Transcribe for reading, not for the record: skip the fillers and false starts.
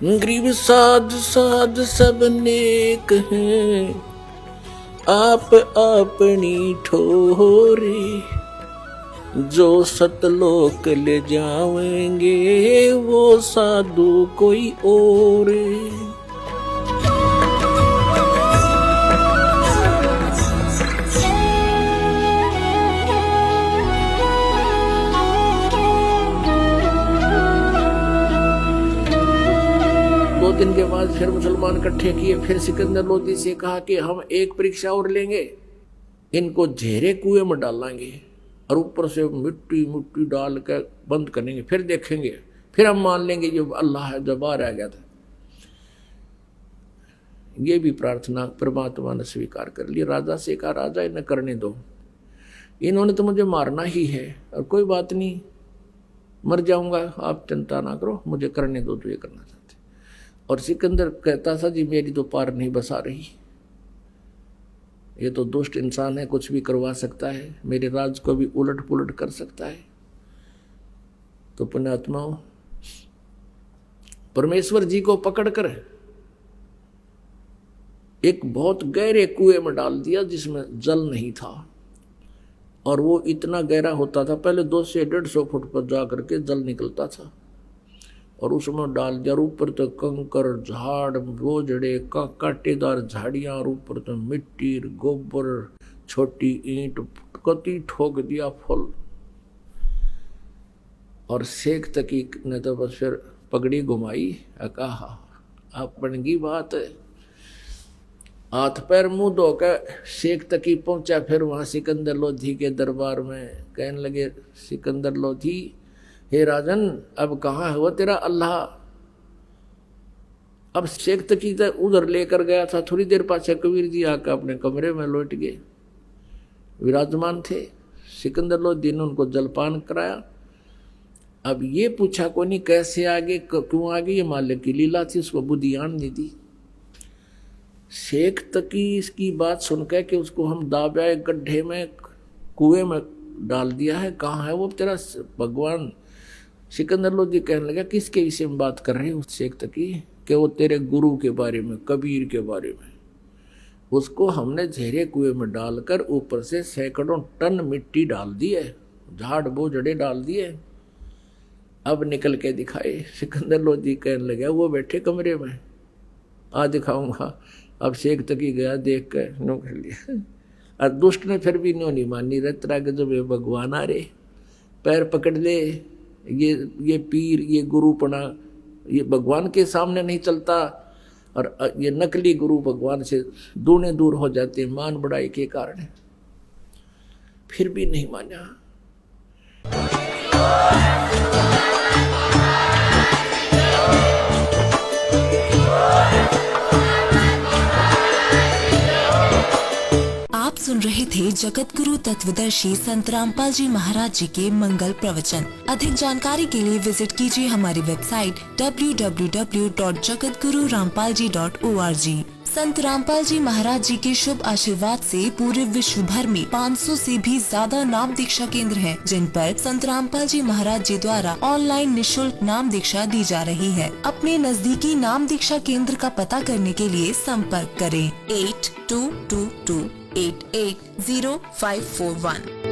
गरीब साध साध सब नेक हैं, आप अपनी ठोरी, जो सतलोक ले जाएंगे वो साधु कोई और। 2 दिन के बाद फिर मुसलमान इकट्ठे किए। फिर सिकंदर लोधी से कहा कि हम एक परीक्षा और लेंगे, इनको झेरे कुएं में डालेंगे और ऊपर से मिट्टी मिट्टी डाल कर बंद करेंगे, फिर देखेंगे, फिर हम मान लेंगे जो अल्लाह है, जो बाहर आ गया था। ये भी प्रार्थना परमात्मा ने स्वीकार कर ली। राजा से कहा, राजा इन्हें करने दो, इन्होंने तो मुझे मारना ही है, और कोई बात नहीं, मर जाऊंगा, आप चिंता ना करो, मुझे करने दो जो ये करना चाहते। और सिकंदर कहता था, जी मेरी तो पार नहीं बसा रही, ये तो दुष्ट इंसान है, कुछ भी करवा सकता है, मेरे राज को भी उलट पुलट कर सकता है। तो पुण्यात्माओं, परमेश्वर जी को पकड़कर एक बहुत गहरे कुएं में डाल दिया जिसमें जल नहीं था, और वो इतना गहरा होता था, पहले 200 से 150 फुट पर जा करके जल निकलता था, और उसमें डाल दिया। ऊपर तो कंकर झाड़ गोजड़े कांटेदार झाड़ियां, और ऊपर तो मिट्टी गोबर छोटी ईंट कति ठोक दिया फल। और शेख तकीक ने तो बस फिर पगड़ी घुमाई, कहा अपन की बात है, हाथ पैर मुंह धोकर शेख तकी पहुंचा। फिर वहां सिकंदर लोधी के दरबार में कहने लगे, सिकंदर लोधी, हे राजन, अब कहाँ है वो तेरा अल्लाह? अब शेख तकी उधर लेकर गया था, थोड़ी देर पाछे कबीर जी आकर अपने कमरे में लौट गए, विराजमान थे। सिकंदर लोधी ने उनको जलपान कराया। अब ये पूछा को नहीं कैसे आगे, क्यों आगे, ये मालिक की लीला थी, उसको बुद्धियान नहीं दी। शेख तकी इसकी बात सुनकर कि उसको हम दाब्या गड्ढे में कुएं में डाल दिया है, कहाँ है वो तेरा भगवान? सिकंदर लोधी कहने लगा, किसके विषय में बात कर रहे हो शेख तकी? कि वो तेरे गुरु के बारे में, कबीर के बारे में। उसको हमने झेरे कुएं में डालकर ऊपर से सैकड़ों टन मिट्टी डाल दी है, झाड़ बोझड़े डाल दिए, अब निकल के दिखाए। सिकंदर लोधी कहने लगा, वो बैठे कमरे में, आ दिखाऊंगा। अब शेख तकी गया, देख कर नो कर लिया। और दुष्ट ने फिर भी नो नहीं मानी, रतरा के जब ये भगवान आ रहे, पैर पकड़ ले, ये पीर, ये गुरुपना, ये भगवान के सामने नहीं चलता, और ये नकली गुरु भगवान से दूने दूर हो जाते मान बढ़ाई के कारण। फिर भी नहीं माना। आप सुन रहे थे जगत गुरु तत्वदर्शी संत रामपाल जी महाराज जी के मंगल प्रवचन। अधिक जानकारी के लिए विजिट कीजिए हमारी वेबसाइट www.jagatgururampalji.org। संत रामपाल जी महाराज जी के शुभ आशीर्वाद से पूरे विश्व भर में 500 से भी ज्यादा नाम दीक्षा केंद्र हैं, जिन पर संत रामपाल जी महाराज जी द्वारा ऑनलाइन निशुल्क नाम दीक्षा दी जा रही है। अपने नजदीकी नाम दीक्षा केंद्र का पता करने के लिए संपर्क करें 8222880541।